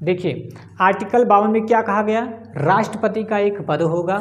देखिए आर्टिकल 52 में क्या कहा गया, राष्ट्रपति का एक पद होगा।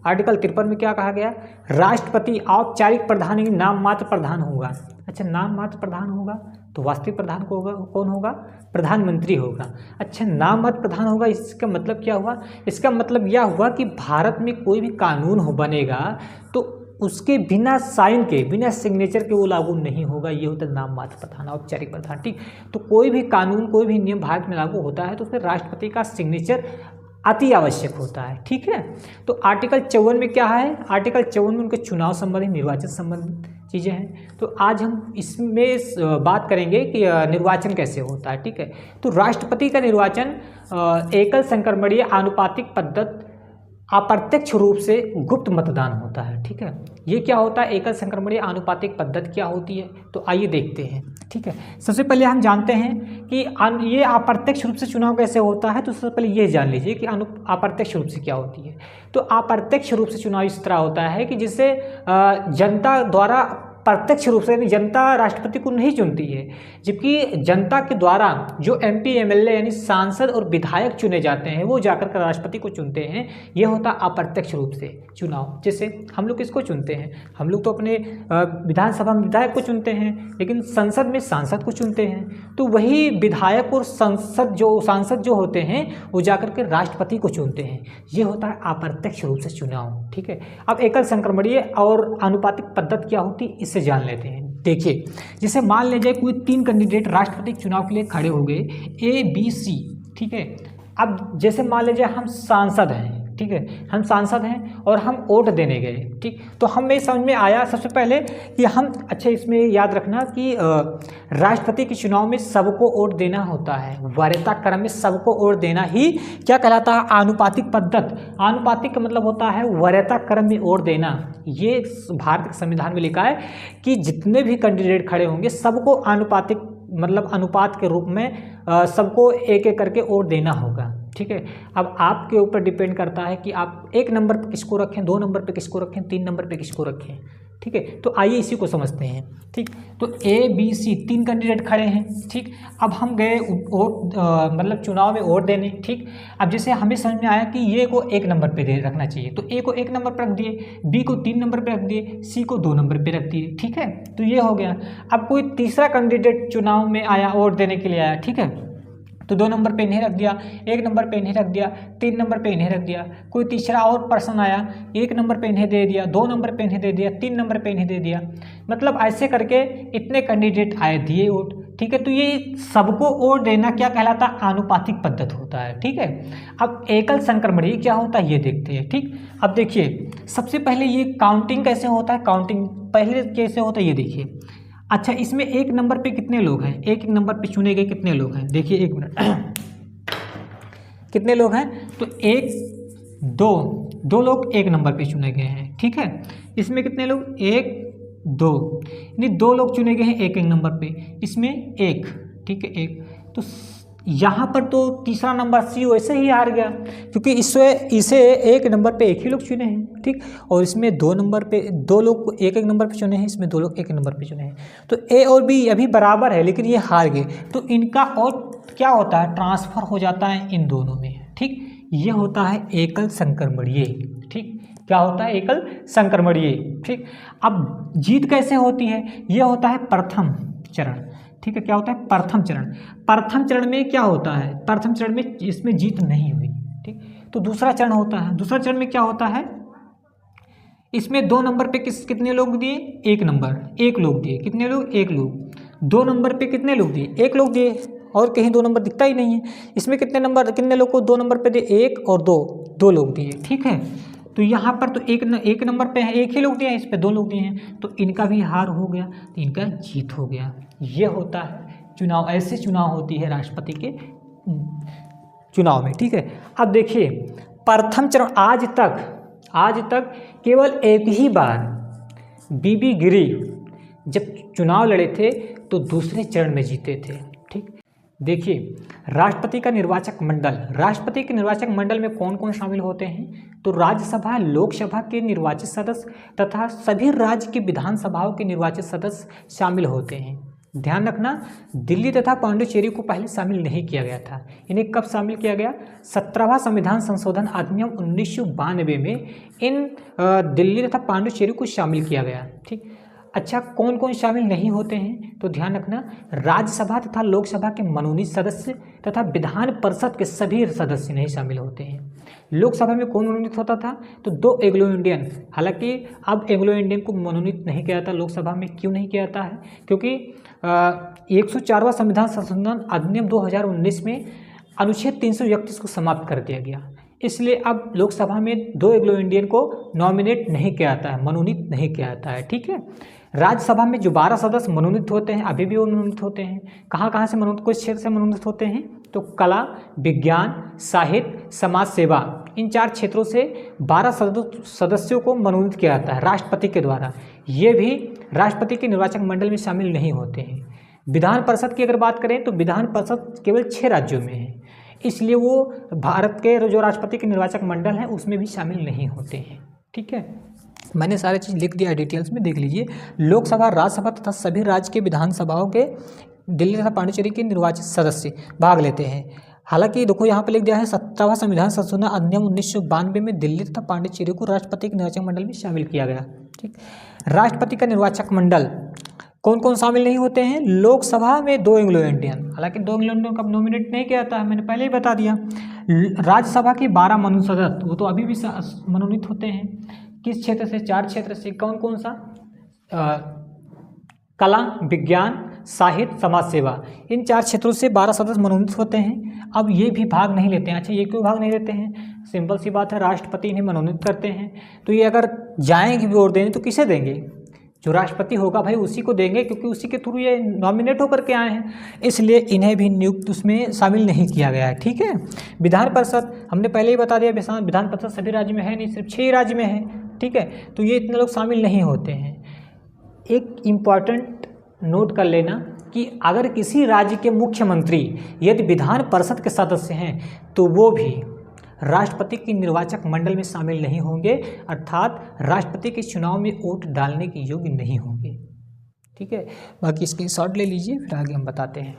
आर्टिकल 53 में क्या कहा गया, राष्ट्रपति औपचारिक प्रधान यानी नाम मात्र प्रधान होगा। अच्छा, नाम मात्र प्रधान होगा तो वास्तविक प्रधान को होगा कौन होगा, प्रधानमंत्री होगा। अच्छा, नाम मात्र प्रधान होगा, इसका मतलब क्या हुआ, इसका मतलब यह हुआ कि भारत में कोई भी कानून हो बनेगा तो उसके बिना साइन के, बिना सिग्नेचर के वो लागू नहीं होगा। ये होता है नाम मात्र प्रधान, औपचारिक प्रधान। ठीक, तो कोई भी कानून, कोई भी नियम भारत में लागू होता है तो उसमें राष्ट्रपति का सिग्नेचर अति आवश्यक होता है। ठीक है, तो आर्टिकल 54 में क्या है, आर्टिकल 54 में उनके चुनाव संबंधी, निर्वाचन संबंधी चीज़ें हैं। तो आज हम इसमें बात करेंगे कि निर्वाचन कैसे होता है। ठीक है, तो राष्ट्रपति का निर्वाचन एकल संक्रमणीय आनुपातिक पद्धति अप्रत्यक्ष रूप से गुप्त मतदान होता है। ठीक है, ये क्या होता है, एकल संक्रमणीय आनुपातिक पद्धति क्या होती है, तो आइए देखते हैं। ठीक है, सबसे पहले हम जानते हैं कि ये अप्रत्यक्ष रूप से चुनाव कैसे होता है। तो सबसे पहले ये जान लीजिए कि अप्रत्यक्ष रूप से क्या होती है। तो अप्रत्यक्ष रूप से चुनाव इस तरह होता है कि जिसे जनता द्वारा प्रत्यक्ष रूप से, यानी जनता राष्ट्रपति को नहीं चुनती है, जबकि जनता के द्वारा जो MP MLA यानी सांसद और विधायक चुने जाते हैं वो जाकर के राष्ट्रपति को चुनते हैं। ये होता अप्रत्यक्ष रूप से चुनाव। जैसे हम लोग किसको चुनते हैं, हम लोग तो अपने विधानसभा में विधायक को चुनते हैं, लेकिन संसद में सांसद को चुनते हैं। तो वही विधायक और सांसद जो होते हैं वो जाकर के राष्ट्रपति को चुनते हैं। ये होता है अप्रत्यक्ष रूप से चुनाव। ठीक है, अब एकल संक्रमणीय और आनुपातिक पद्धति क्या होती है इसे जान लेते हैं। देखिए, जैसे मान लीजिए कोई 3 कैंडिडेट राष्ट्रपति चुनाव के लिए खड़े हो गए, A B C। ठीक है, अब जैसे मान लीजिए हम सांसद हैं। ठीक है, हम सांसद हैं और हम वोट देने गए। ठीक, तो हमें समझ में आया सबसे पहले कि हम, अच्छा इसमें याद रखना कि राष्ट्रपति के चुनाव में सबको वोट देना होता है। वरीयता क्रम में सबको वोट देना ही क्या कहलाता है, आनुपातिक पद्धति। आनुपातिक का मतलब होता है वरीयता क्रम में वोट देना। ये भारत के संविधान में लिखा है कि जितने भी कैंडिडेट खड़े होंगे सबको आनुपातिक, मतलब अनुपात के रूप में सबको एक एक करके वोट देना होगा। ठीक है, अब आपके ऊपर डिपेंड करता है कि आप 1 नंबर पे किसको रखें, 2 नंबर पे किसको रखें, 3 नंबर पे किसको रखें। ठीक है, तो आइए इसी को समझते हैं। ठीक, तो A B C 3 कैंडिडेट खड़े हैं। ठीक, अब हम गए वोट, मतलब चुनाव में वोट देने। ठीक, अब जैसे हमें समझ में आया कि ये को 1 नंबर पे रखना चाहिए, तो A को 1 नंबर पर रख दिए, B को 3 नंबर पे रख दिए, C को 2 नंबर पे रख दिए। ठीक है, तो ये हो गया। अब कोई तीसरा कैंडिडेट चुनाव में आया, वोट देने के लिए आया। ठीक है, तो 2 नंबर पे इन्हें रख दिया, 1 नंबर पे इन्हें रख दिया, 3 नंबर पे इन्हें रख दिया। कोई तीसरा और पर्सन आया, 1 नंबर पे इन्हें दे दिया, 2 नंबर पे इन्हें दे दिया, 3 नंबर पे इन्हें दे दिया। मतलब ऐसे करके इतने कैंडिडेट आए, दिए वोट। ठीक है, तो ये सबको वोट देना क्या कहलाता है, आनुपातिक पद्धति होता है। ठीक है, अब एकल संक्रमणीय क्या होता है ये देखते हैं। ठीक, अब देखिए सबसे पहले ये काउंटिंग कैसे होता है, काउंटिंग पहले कैसे होता है ये देखिए। अच्छा, इसमें 1 नंबर पे कितने लोग हैं, एक नंबर पे चुने गए कितने लोग हैं, देखिए 1 मिनट कितने लोग हैं, तो 1 2 लोग 1 नंबर पे चुने गए हैं। ठीक है, इसमें कितने लोग, 1 2, यानी 2 लोग चुने गए हैं 1 नंबर पे, इसमें 1। ठीक है, 1, तो यहाँ पर तो तीसरा नंबर C वैसे ही हार गया, क्योंकि इसे 1 नंबर पे 1 ही लोग चुने हैं। ठीक, और इसमें 2 नंबर पे 2 लोग 1 नंबर पे चुने हैं, इसमें 2 लोग 1 नंबर पे चुने हैं। तो A और B अभी बराबर है, लेकिन ये हार गए, तो इनका और क्या होता है, ट्रांसफर हो जाता है इन दोनों में। ठीक, ये होता है एकल संक्रमणीय। ठीक, क्या होता है, एकल संक्रमणीय। ठीक, अब जीत कैसे होती है, ये होता है प्रथम चरण। ठीक है, क्या होता है, प्रथम चरण। प्रथम चरण में क्या होता है, प्रथम चरण में इसमें जीत नहीं हुई। ठीक, तो दूसरा चरण होता है, दूसरा चरण में क्या होता है, इसमें 2 नंबर पे कितने लोग दिए, 1 नंबर, 1 लोग दिए, कितने लोग, 1 लोग। 2 नंबर पे कितने लोग दिए, 1 लोग दिए, और कहीं 2 नंबर दिखता ही नहीं है। इसमें कितने लोग को 2 नंबर पे दिए, 1 और 2 लोग दिए। ठीक है, तो यहाँ पर तो 1 नंबर पे है, 1 ही लोग दिए हैं, इस पे 2 लोग दिए हैं, तो इनका भी हार हो गया, तो इनका जीत हो गया। ये होता है चुनाव, ऐसे चुनाव होती है राष्ट्रपति के चुनाव में। ठीक है, अब देखिए प्रथम चरण आज तक केवल एक ही बार बीबी गिरी जब चुनाव लड़े थे तो दूसरे चरण में जीते थे। ठीक, देखिए राष्ट्रपति के निर्वाचक मंडल में कौन कौन शामिल होते हैं, तो राज्यसभा, लोकसभा के निर्वाचित सदस्य तथा सभी राज्य की विधानसभाओं के निर्वाचित सदस्य शामिल होते हैं। ध्यान रखना, दिल्ली तथा पांडिचेरी को पहले शामिल नहीं किया गया था। इन्हें कब शामिल किया गया? 17वां संविधान संशोधन अधिनियम 1992 में इन दिल्ली तथा पांडिचेरी को शामिल किया गया। ठीक, अच्छा कौन कौन शामिल नहीं होते हैं? तो ध्यान रखना, राज्यसभा तथा लोकसभा के मनोनीत सदस्य तथा विधान परिषद के सभी सदस्य नहीं शामिल होते हैं। लोकसभा में कौन मनोनीत होता था? तो 2 एंग्लो इंडियन। हालांकि अब एंग्लो इंडियन को मनोनीत नहीं किया जाता लोकसभा में। क्यों नहीं किया जाता है? क्योंकि 104वां संविधान संशोधन अधिनियम 2019 में अनुच्छेद 331 को समाप्त कर दिया गया, इसलिए अब लोकसभा में 2 एंग्लो इंडियन को नॉमिनेट नहीं किया जाता है, मनोनीत नहीं किया जाता है। ठीक है, राज्यसभा में जो 12 सदस्य मनोनीत होते हैं, अभी भी वो मनोनीत होते हैं। कहाँ कहाँ से मनोनीत, कुछ क्षेत्र से मनोनीत होते हैं? तो कला, विज्ञान, साहित्य, समाज सेवा, इन 4 क्षेत्रों से 12 सदस्यों को मनोनीत किया जाता है राष्ट्रपति के द्वारा। ये भी राष्ट्रपति के निर्वाचक मंडल में शामिल नहीं होते हैं। विधान परिषद की अगर बात करें तो विधान परिषद केवल 6 राज्यों में है, इसलिए वो भारत के जो राष्ट्रपति के निर्वाचक मंडल है उसमें भी शामिल नहीं होते हैं। ठीक है, मैंने सारी चीज़ लिख दिया, डिटेल्स में देख लीजिए। लोकसभा, राज्यसभा तथा सभी राज्य के विधानसभाओं के दिल्ली तथा पांडिचेरी के निर्वाचित सदस्य भाग लेते हैं। हालांकि देखो यहाँ पे लिख दिया है 17वां संविधान संशोधन अधिनियम 1992 में दिल्ली तथा पांडिचेरी को राष्ट्रपति के निर्वाचक मंडल में शामिल किया गया। ठीक, राष्ट्रपति का निर्वाचक मंडल कौन कौन शामिल नहीं होते हैं? लोकसभा में 2 एंग्लो इंडियन, हालांकि 2 एंग्लो इंडियन को नॉमिनेट नहीं किया जाता है, मैंने पहले ही बता दिया। राज्यसभा के 12 मनोनीत सदस्य, वो तो अभी भी मनोनीत होते हैं। किस क्षेत्र से? 4 क्षेत्र से। कौन कौन सा? कला, विज्ञान, साहित्य, समाज सेवा, इन 4 क्षेत्रों से 12 सदस्य मनोनीत होते हैं। अब ये भी भाग नहीं लेते हैं। अच्छा, ये क्यों भाग नहीं लेते हैं? सिंपल सी बात है, राष्ट्रपति इन्हें मनोनीत करते हैं, तो ये अगर जाएंगे वोट देने तो किसे देंगे? जो राष्ट्रपति होगा भाई उसी को देंगे, क्योंकि उसी के थ्रू ये नॉमिनेट होकर के आए हैं, इसलिए इन्हें भी नियुक्त उसमें शामिल नहीं किया गया है। ठीक है, विधान परिषद हमने पहले ही बता दिया, विधान परिषद सभी राज्य में है नहीं, सिर्फ 6 राज्य में है। ठीक है, तो ये इतने लोग शामिल नहीं होते हैं। एक इम्पॉर्टेंट नोट कर लेना कि अगर किसी राज्य के मुख्यमंत्री यदि विधान परिषद के सदस्य हैं तो वो भी राष्ट्रपति के निर्वाचक मंडल में शामिल नहीं होंगे, अर्थात राष्ट्रपति के चुनाव में वोट डालने के योग्य नहीं होंगे। ठीक है, बाकी इसकी शॉर्ट ले लीजिए, फिर आगे हम बताते हैं।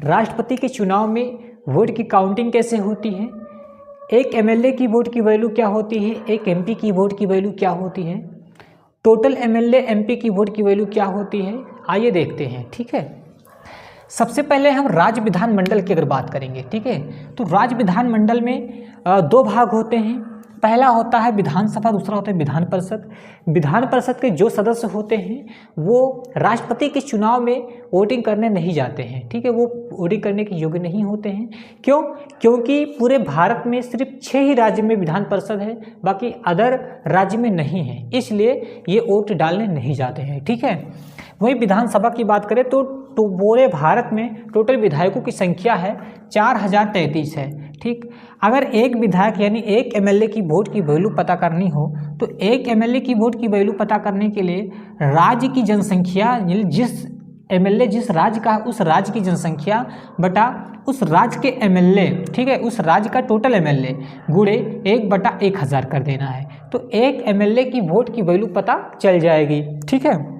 राष्ट्रपति के चुनाव में वोट की काउंटिंग कैसे होती है? एक एमएलए की वोट की वैल्यू क्या होती है? एक एमपी की वोट की वैल्यू क्या होती है? टोटल एमएलए एमपी की वोट की वैल्यू क्या होती है? आइए देखते हैं। ठीक है, सबसे पहले हम राज्य विधानमंडल की अगर बात करेंगे, ठीक है, तो राज्य विधानमंडल में 2 भाग होते हैं। पहला होता है विधानसभा, दूसरा होता है विधान परिषद। विधान परिषद के जो सदस्य होते हैं वो राष्ट्रपति के चुनाव में वोटिंग करने नहीं जाते हैं। ठीक है, वो वोटिंग करने के योग्य नहीं होते हैं। क्यों? क्योंकि पूरे भारत में सिर्फ 6 ही राज्य में विधान परिषद है, बाकी अदर राज्य में नहीं है, इसलिए ये वोट डालने नहीं जाते हैं। ठीक है, वहीं विधानसभा की बात करें तो पूरे भारत में टोटल विधायकों की संख्या है 4033 है। ठीक, अगर एक विधायक यानी एक एमएलए की वोट की वैल्यू पता करनी हो तो एक एमएलए की वोट की वैल्यू पता करने के लिए राज्य की जनसंख्या, यानी जिस एमएलए जिस राज्य का उस राज्य की जनसंख्या बटा उस राज्य के एमएलए, ठीक है, उस राज्य का टोटल एमएलए गुणे 1/1000 कर देना है, तो एक एमएलए की वोट की वैल्यू पता चल जाएगी। ठीक है,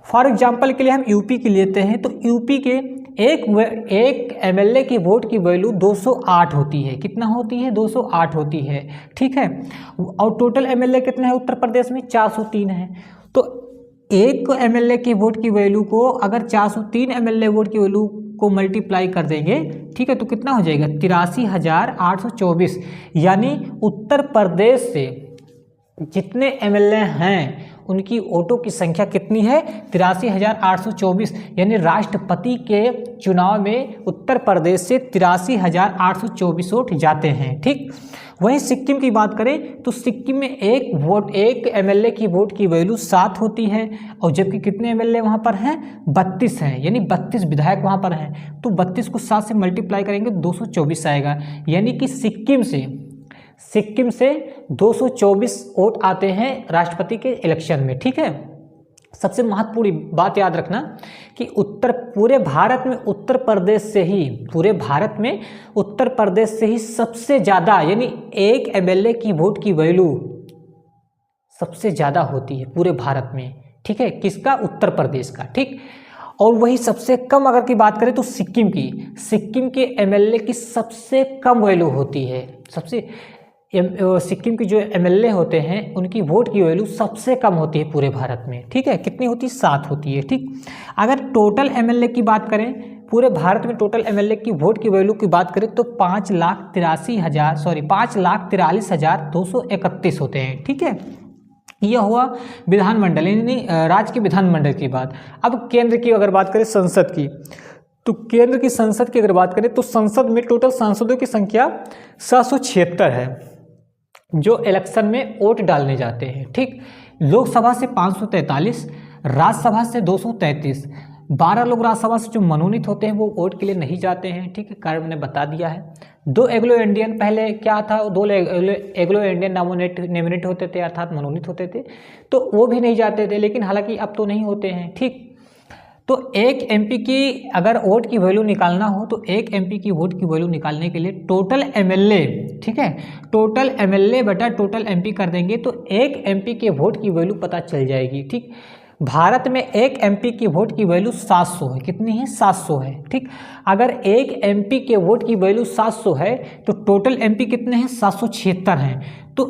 फॉर एग्जाम्पल के लिए हम यूपी की लेते हैं तो यूपी के एक एमएलए की वोट की वैल्यू 208 होती है। कितना होती है? 208 होती है। ठीक है, और टोटल एमएलए कितने हैं उत्तर प्रदेश में? 403 है। तो एक एमएलए की वोट की वैल्यू को अगर 403 एमएलए वोट की वैल्यू को मल्टीप्लाई कर देंगे, ठीक है, तो कितना हो जाएगा? 83,824। यानी उत्तर प्रदेश से जितने एमएलए हैं उनकी वोटों की संख्या कितनी है? 83,824। यानी राष्ट्रपति के चुनाव में उत्तर प्रदेश से 83,824 वोट जाते हैं। ठीक, वहीं सिक्किम की बात करें तो सिक्किम में एक एमएलए की वोट की वैल्यू 7 होती है, और जबकि कितने एमएलए वहाँ पर हैं? 32 हैं, यानी 32 विधायक वहाँ पर हैं। तो 32 को 7 से मल्टीप्लाई करेंगे 224 आएगा। यानी कि सिक्किम से 224 वोट आते हैं राष्ट्रपति के इलेक्शन में। ठीक है, सबसे महत्वपूर्ण बात याद रखना कि पूरे भारत में उत्तर प्रदेश से ही सबसे ज़्यादा, यानी एक एमएलए की वोट की वैल्यू सबसे ज़्यादा होती है पूरे भारत में, ठीक है, किसका? उत्तर प्रदेश का, ठीक। और वही सबसे कम अगर की बात करें तो सिक्किम के एमएलए की सबसे कम वैल्यू होती है। सिक्किम की जो एमएलए होते हैं उनकी वोट की वैल्यू सबसे कम होती है पूरे भारत में, ठीक है। कितनी होती है? 7 होती है, ठीक। अगर टोटल एमएलए की बात करें, पूरे भारत में टोटल एमएलए की वोट की वैल्यू की बात करें तो 5,43,231 होते हैं, ठीक है। यह हुआ विधानमंडल यानी राज्य के विधानमंडल की बात। अब केंद्र की अगर बात करें, संसद की, तो केंद्र की संसद की अगर बात करें तो संसद में टोटल सांसदों की संख्या 776 है जो इलेक्शन में वोट डालने जाते हैं, ठीक। लोकसभा से 543, राज्यसभा से 233, 12 लोग राज्यसभा से जो मनोनीत होते हैं वो वोट के लिए नहीं जाते हैं, ठीक है, कारण मैंने बता दिया है। 2 एग्लो इंडियन, पहले क्या था, 2 एग्लो इंडियन नॉमिनेट होते थे अर्थात मनोनीत होते थे, तो वो भी नहीं जाते थे, लेकिन हालांकि अब तो नहीं होते हैं, ठीक। तो एक एमपी की अगर वोट की वैल्यू निकालना हो तो एक एमपी की वोट की वैल्यू निकालने के लिए टोटल एमएलए, ठीक है, टोटल एमएलए बटा टोटल एमपी कर देंगे तो एक एमपी के वोट की वैल्यू पता चल जाएगी, ठीक। भारत में एक एमपी की वोट की वैल्यू 700 है। कितनी है? 700 है, ठीक। अगर एक एमपी के वोट की वैल्यू 700 है तो टोटल एमपी कितने हैं? 776 हैं। तो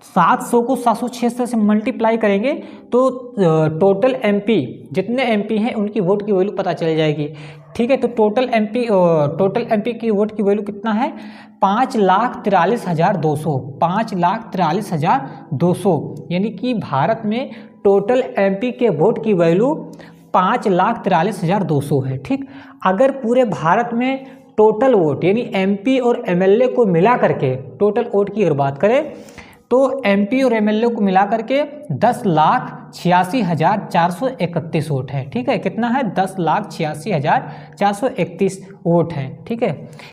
700 को 776 से मल्टीप्लाई करेंगे तो टोटल एमपी जितने एमपी हैं उनकी वोट की वैल्यू पता चल जाएगी, ठीक है। तो टोटल एमपी की वोट की वैल्यू कितना है? 5,43,200, 5,43,200, यानी कि भारत में टोटल एमपी के वोट की वैल्यू 5,43,200 है, ठीक। अगर पूरे भारत में टोटल वोट यानी एमपी और एमएलए को मिला करके टोटल वोट की अगर बात करें तो एमपी और एमएलए को मिला करके 10,86,431 वोट है, ठीक है। कितना है? 10,86,431 वोट है, ठीक है।